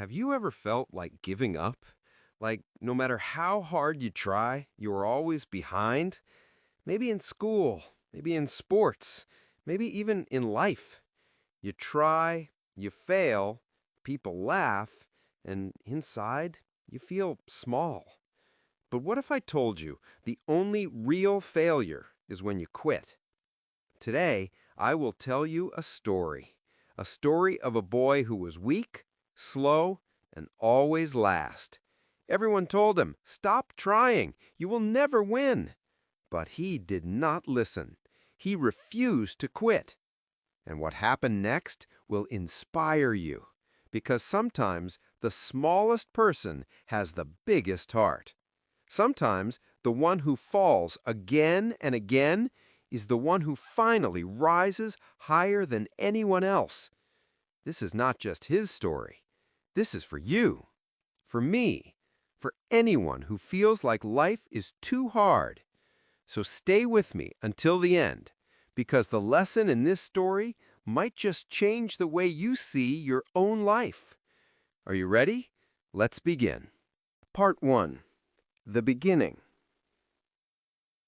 Have you ever felt like giving up? Like no matter how hard you try, you are always behind? Maybe in school, maybe in sports, maybe even in life. You try, you fail, people laugh, and inside, you feel small. But what if I told you the only real failure is when you quit? Today, I will tell you a story of a boy who was weak, slow, and always last. Everyone told him, "Stop trying, you will never win." But he did not listen. He refused to quit. And what happened next will inspire you, because sometimes the smallest person has the biggest heart. Sometimes the one who falls again and again is the one who finally rises higher than anyone else. This is not just his story. This is for you, for me, for anyone who feels like life is too hard. So stay with me until the end, because the lesson in this story might just change the way you see your own life. Are you ready? Let's begin. Part 1. The Beginning.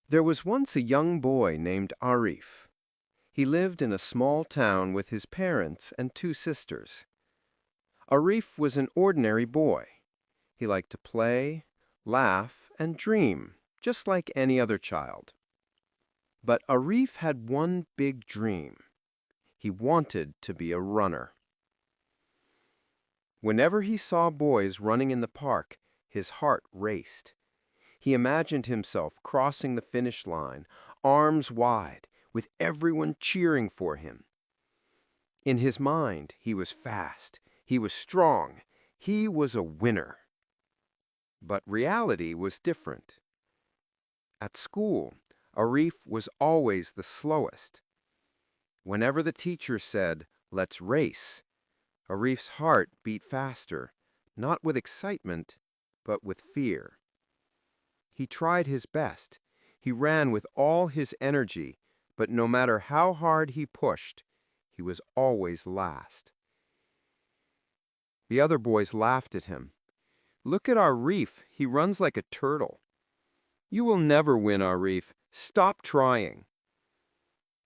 There was once a young boy named Arif. He lived in a small town with his parents and two sisters. Arif was an ordinary boy. He liked to play, laugh, and dream, just like any other child. But Arif had one big dream. He wanted to be a runner. Whenever he saw boys running in the park, his heart raced. He imagined himself crossing the finish line, arms wide, with everyone cheering for him. In his mind, he was fast, he was strong, he was a winner. But reality was different. At school, Arif was always the slowest. Whenever the teacher said, "Let's race," Arif's heart beat faster, not with excitement, but with fear. He tried his best. He ran with all his energy, but no matter how hard he pushed, he was always last. The other boys laughed at him. "Look at Arif, he runs like a turtle." "You will never win, Arif. Stop trying."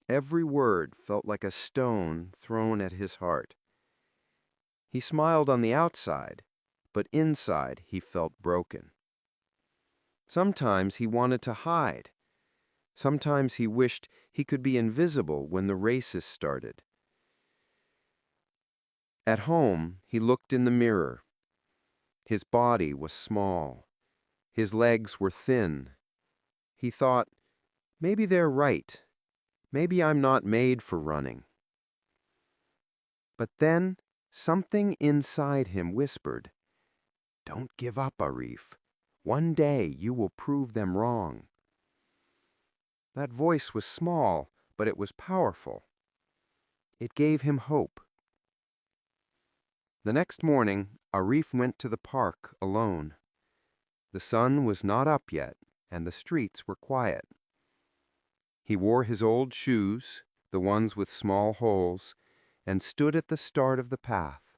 Every word felt like a stone thrown at his heart. He smiled on the outside, but inside he felt broken. Sometimes he wanted to hide. Sometimes he wished he could be invisible when the races started. At home, he looked in the mirror. His body was small. His legs were thin. He thought, maybe they're right. Maybe I'm not made for running. But then something inside him whispered, "Don't give up, Arif. One day you will prove them wrong." That voice was small, but it was powerful. It gave him hope. The next morning, Arif went to the park alone. The sun was not up yet, and the streets were quiet. He wore his old shoes, the ones with small holes, and stood at the start of the path.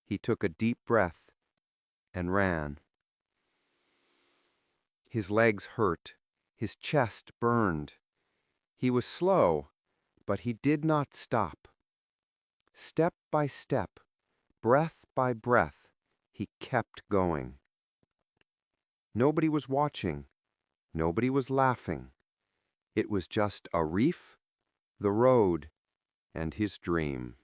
He took a deep breath and ran. His legs hurt. His chest burned. He was slow, but he did not stop. Step by step, breath by breath, he kept going. Nobody was watching. Nobody was laughing. It was just Arif, the road, and his dream.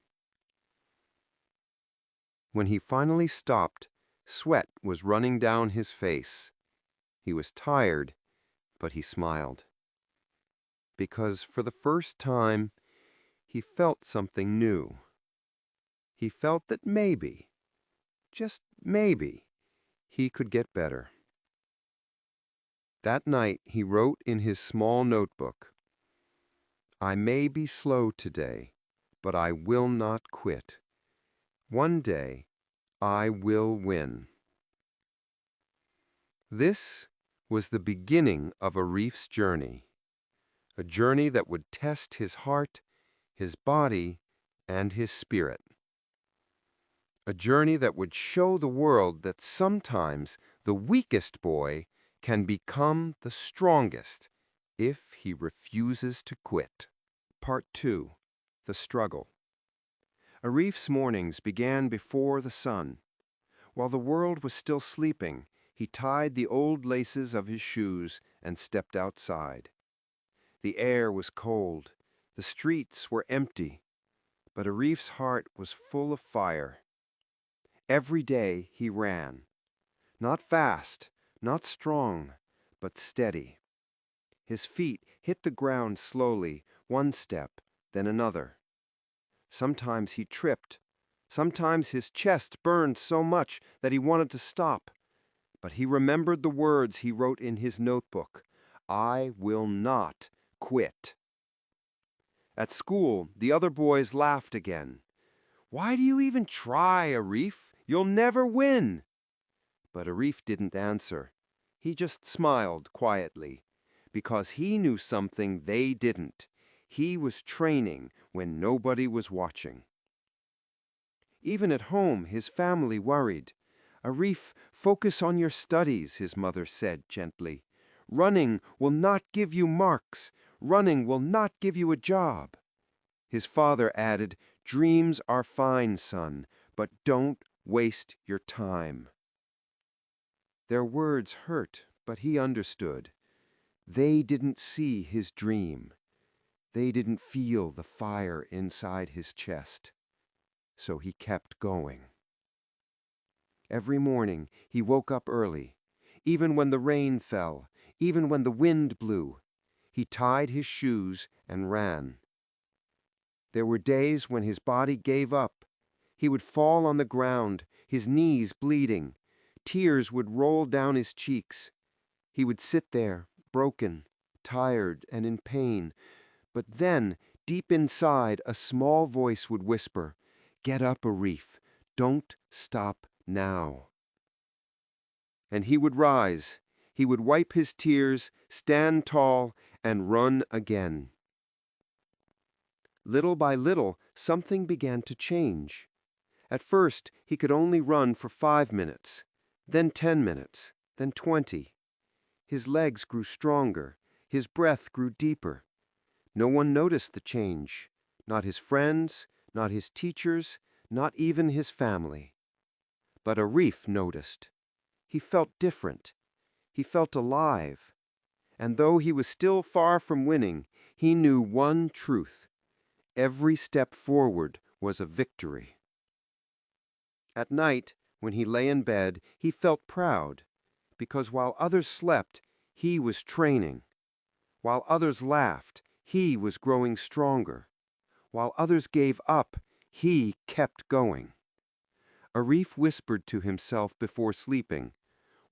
When he finally stopped, sweat was running down his face. He was tired, but he smiled. Because for the first time, he felt something new. He felt that maybe, just maybe, he could get better. That night he wrote in his small notebook, "I may be slow today, but I will not quit. One day, I will win." This was the beginning of Arif's journey, a journey that would test his heart, his body, and his spirit. A journey that would show the world that sometimes the weakest boy can become the strongest if he refuses to quit. Part 2. The Struggle. Arif's mornings began before the sun. While the world was still sleeping, he tied the old laces of his shoes and stepped outside. The air was cold, the streets were empty, but Arif's heart was full of fire. Every day he ran. Not fast, not strong, but steady. His feet hit the ground slowly, one step, then another. Sometimes he tripped. Sometimes his chest burned so much that he wanted to stop. But he remembered the words he wrote in his notebook. I will not quit. At school, the other boys laughed again. Why do you even try, Arif? You'll never win. But Arif didn't answer. He just smiled quietly, because he knew something they didn't. He was training when nobody was watching. Even at home, his family worried. Arif, focus on your studies, his mother said gently. Running will not give you marks. Running will not give you a job. His father added, dreams are fine, son, but don't waste your time. Their words hurt, but he understood. They didn't see his dream. They didn't feel the fire inside his chest. So he kept going. Every morning he woke up early. Even when the rain fell, even when the wind blew, he tied his shoes and ran. There were days when his body gave up. He would fall on the ground, his knees bleeding. Tears would roll down his cheeks. He would sit there, broken, tired, and in pain. But then, deep inside, a small voice would whisper, get up, Arif. Don't stop now. And he would rise. He would wipe his tears, stand tall, and run again. Little by little, something began to change. At first, he could only run for 5 minutes, then 10 minutes, then 20. His legs grew stronger. His breath grew deeper. No one noticed the change. Not his friends, not his teachers, not even his family. But Arif noticed. He felt different. He felt alive. And though he was still far from winning, he knew one truth. Every step forward was a victory. At night, when he lay in bed, he felt proud, because while others slept, he was training. While others laughed, he was growing stronger. While others gave up, he kept going. Arif whispered to himself before sleeping,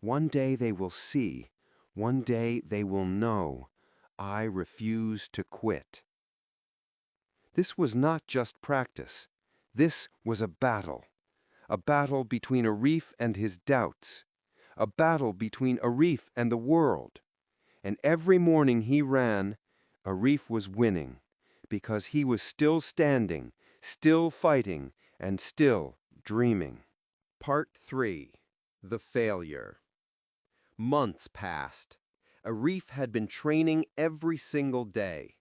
one day they will see, one day they will know, I refuse to quit. This was not just practice. This was a battle between Arif and his doubts, a battle between Arif and the world. And every morning he ran, Arif was winning, because he was still standing, still fighting, and still dreaming. Part 3. The Failure. Months passed. Arif had been training every single day.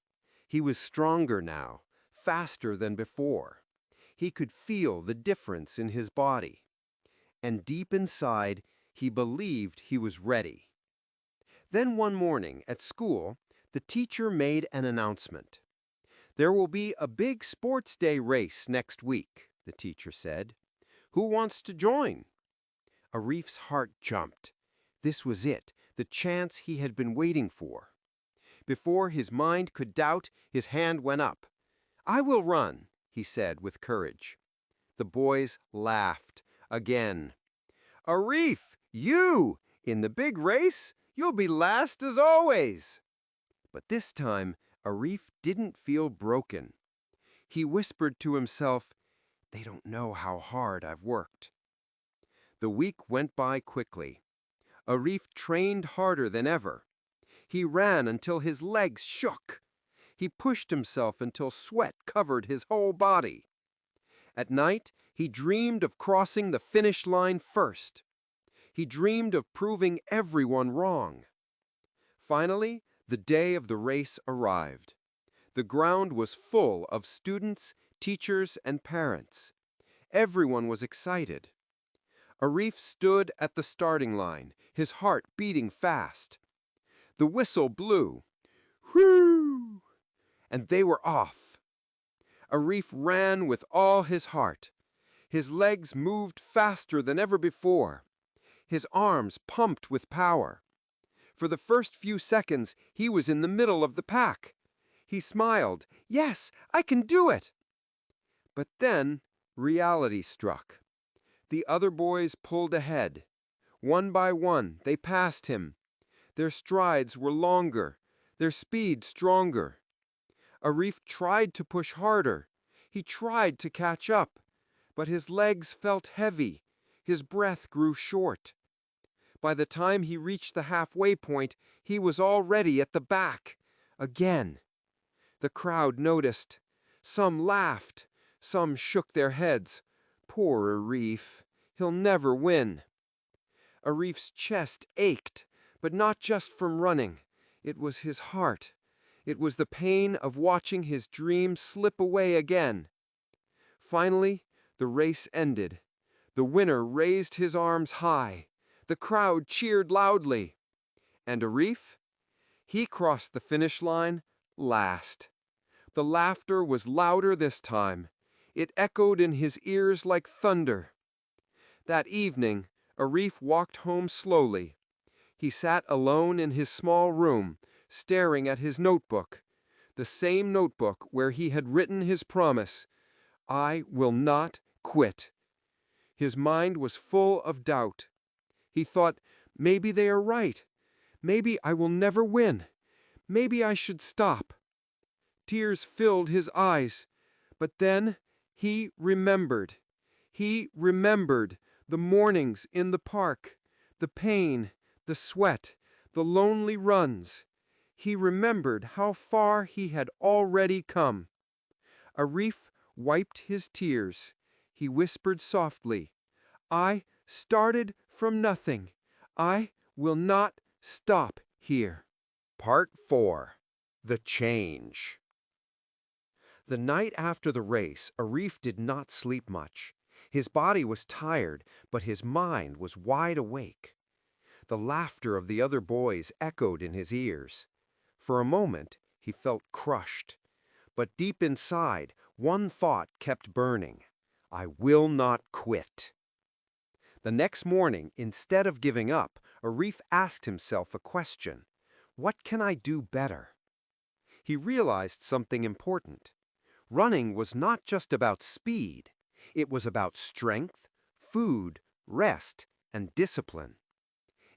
He was stronger now, faster than before. He could feel the difference in his body. And deep inside, he believed he was ready. Then one morning at school, the teacher made an announcement. There will be a big sports day race next week, the teacher said. Who wants to join? Arif's heart jumped. This was it, the chance he had been waiting for. Before his mind could doubt, his hand went up. I will run, he said with courage. The boys laughed again. Arif, you! In the big race? You'll be last as always. But this time, Arif didn't feel broken. He whispered to himself, they don't know how hard I've worked. The week went by quickly. Arif trained harder than ever. He ran until his legs shook. He pushed himself until sweat covered his whole body. At night, He dreamed of crossing the finish line first. He dreamed of proving everyone wrong. Finally, the day of the race arrived. The ground was full of students, teachers, and parents. Everyone was excited. Arif stood at the starting line, his heart beating fast. The whistle blew. Whew! And they were off. Arif ran with all his heart. His legs moved faster than ever before. His arms pumped with power. For the first few seconds, he was in the middle of the pack. He smiled. Yes, I can do it! But then, reality struck. The other boys pulled ahead. One by one, they passed him. Their strides were longer, their speed stronger. Arif tried to push harder. He tried to catch up, but his legs felt heavy. His breath grew short. By the time he reached the halfway point, he was already at the back. Again. The crowd noticed. Some laughed. Some shook their heads. Poor Arif. He'll never win. Arif's chest ached, but not just from running. It was his heart. It was the pain of watching his dream slip away again. Finally, the race ended. The winner raised his arms high. The crowd cheered loudly. And Arif? He crossed the finish line last. The laughter was louder this time. It echoed in his ears like thunder. That evening, Arif walked home slowly. He sat alone in his small room, staring at his notebook, the same notebook where he had written his promise, "I will not quit." His mind was full of doubt. He thought, maybe they are right. Maybe I will never win. Maybe I should stop. Tears filled his eyes. But then he remembered. He remembered the mornings in the park, the pain, the sweat, the lonely runs. He remembered how far he had already come. Arif wiped his tears. He whispered softly, "I started from nothing. I will not stop here." Part 4. The Change. The night after the race, Arif did not sleep much. His body was tired, but his mind was wide awake. The laughter of the other boys echoed in his ears. For a moment, he felt crushed. But deep inside, one thought kept burning. I will not quit. The next morning, instead of giving up, Arif asked himself a question. What can I do better? He realized something important. Running was not just about speed. It was about strength, food, rest, and discipline.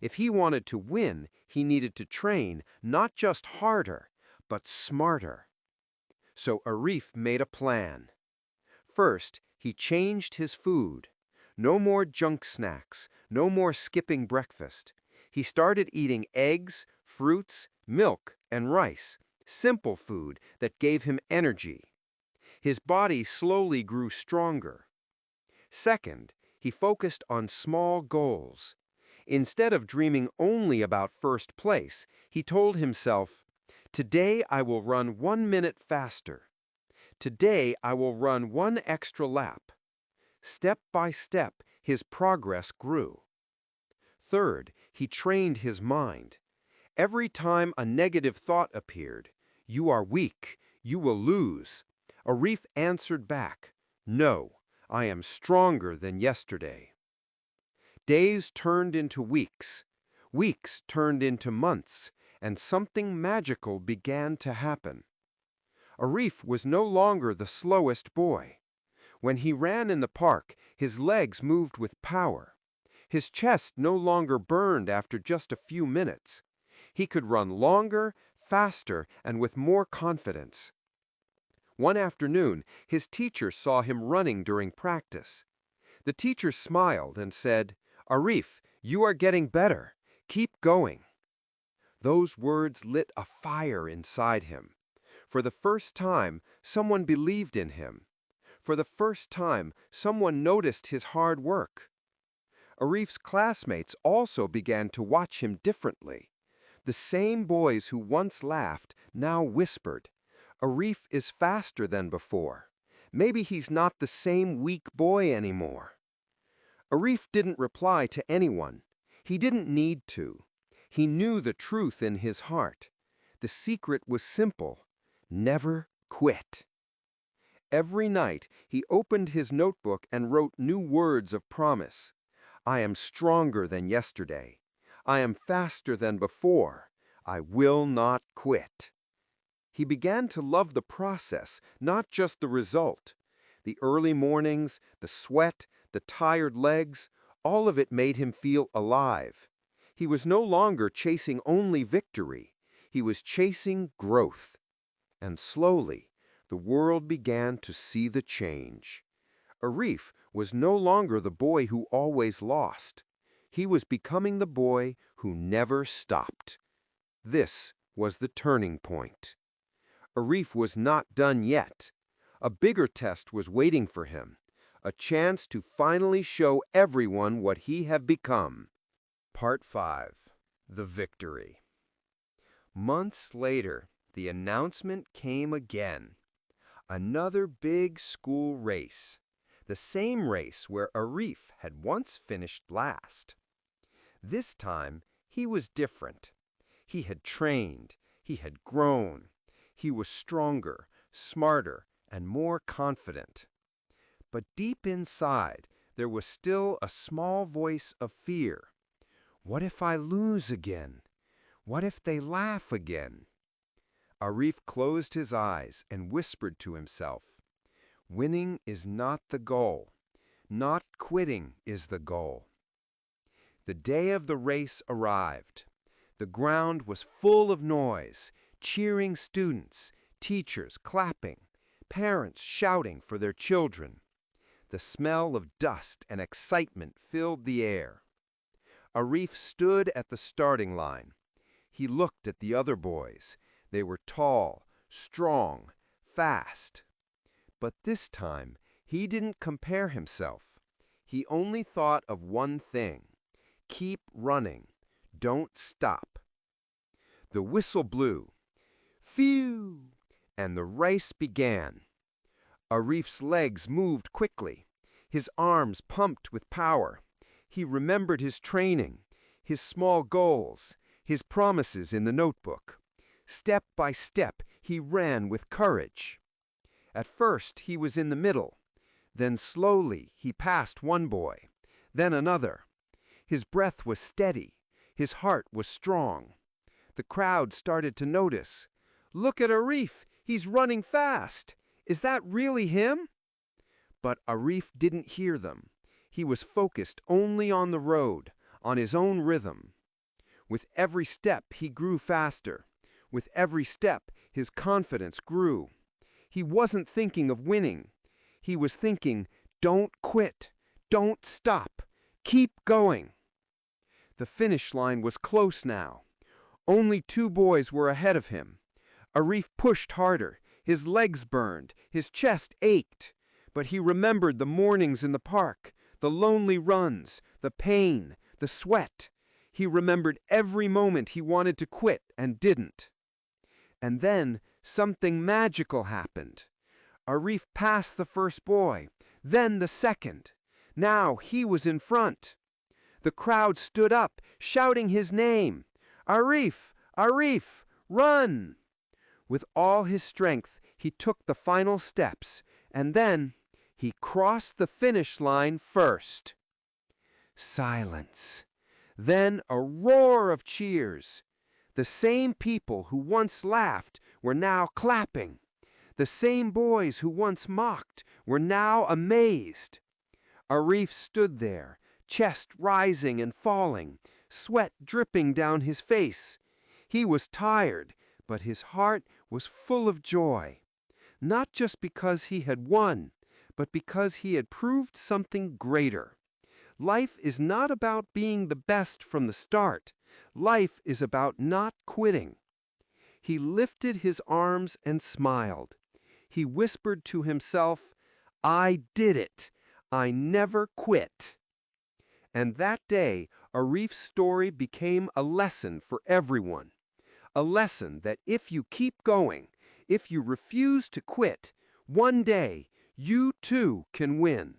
If he wanted to win, he needed to train not just harder, but smarter. So Arif made a plan. First, he changed his food. No more junk snacks, no more skipping breakfast. He started eating eggs, fruits, milk, and rice, simple food that gave him energy. His body slowly grew stronger. Second, he focused on small goals. Instead of dreaming only about first place, he told himself, "Today I will run 1 minute faster. Today I will run 1 extra lap." Step by step, his progress grew. Third, he trained his mind. Every time a negative thought appeared, "You are weak, you will lose," Arif answered back, "No, I am stronger than yesterday." Days turned into weeks. Weeks turned into months, and something magical began to happen. Arif was no longer the slowest boy. When he ran in the park, his legs moved with power. His chest no longer burned after just a few minutes. He could run longer, faster, and with more confidence. One afternoon, his teacher saw him running during practice. The teacher smiled and said, "Arif, you are getting better. Keep going." Those words lit a fire inside him. For the first time, someone believed in him. For the first time, someone noticed his hard work. Arif's classmates also began to watch him differently. The same boys who once laughed now whispered, "Arif is faster than before. Maybe he's not the same weak boy anymore." Arif didn't reply to anyone. He didn't need to. He knew the truth in his heart. The secret was simple: never quit. Every night, he opened his notebook and wrote new words of promise. "I am stronger than yesterday. I am faster than before. I will not quit." He began to love the process, not just the result. The early mornings, the sweat, the tired legs, all of it made him feel alive. He was no longer chasing only victory. He was chasing growth. And slowly, the world began to see the change. Arif was no longer the boy who always lost. He was becoming the boy who never stopped. This was the turning point. Arif was not done yet. A bigger test was waiting for him, a chance to finally show everyone what he had become. Part 5. The Victory. Months later, the announcement came again. Another big school race. The same race where Arif had once finished last. This time, he was different. He had trained. He had grown. He was stronger, smarter, and more confident. But deep inside, there was still a small voice of fear. What if I lose again? What if they laugh again? Arif closed his eyes and whispered to himself, "Winning is not the goal. Not quitting is the goal." The day of the race arrived. The ground was full of noise, cheering students, teachers clapping, parents shouting for their children. The smell of dust and excitement filled the air. Arif stood at the starting line. He looked at the other boys. They were tall, strong, fast. But this time, he didn't compare himself. He only thought of one thing: keep running. Don't stop. The whistle blew. Phew! And the race began. Arif's legs moved quickly. His arms pumped with power. He remembered his training, his small goals, his promises in the notebook. Step by step, he ran with courage. At first, he was in the middle. Then slowly, he passed one boy, then another. His breath was steady. His heart was strong. The crowd started to notice. "Look at Arif! He's running fast! Is that really him?" But Arif didn't hear them. He was focused only on the road, on his own rhythm. With every step, he grew faster. With every step, his confidence grew. He wasn't thinking of winning. He was thinking, "Don't quit. Don't stop. Keep going." The finish line was close now. Only 2 boys were ahead of him. Arif pushed harder. His legs burned. His chest ached. But he remembered the mornings in the park, the lonely runs, the pain, the sweat. He remembered every moment he wanted to quit and didn't. And then something magical happened. Arif passed the first boy, then the second. Now he was in front. The crowd stood up, shouting his name. "Arif! Arif! Run!" With all his strength, he took the final steps, and then he crossed the finish line first. Silence. Then a roar of cheers. The same people who once laughed were now clapping. The same boys who once mocked were now amazed. Arif stood there, chest rising and falling, sweat dripping down his face. He was tired, but his heart was full of joy. Not just because he had won, but because he had proved something greater. Life is not about being the best from the start. Life is about not quitting. He lifted his arms and smiled. He whispered to himself, I did it. I never quit. And that day, Arif's story became a lesson for everyone. A lesson that if you keep going, if you refuse to quit, one day you too can win.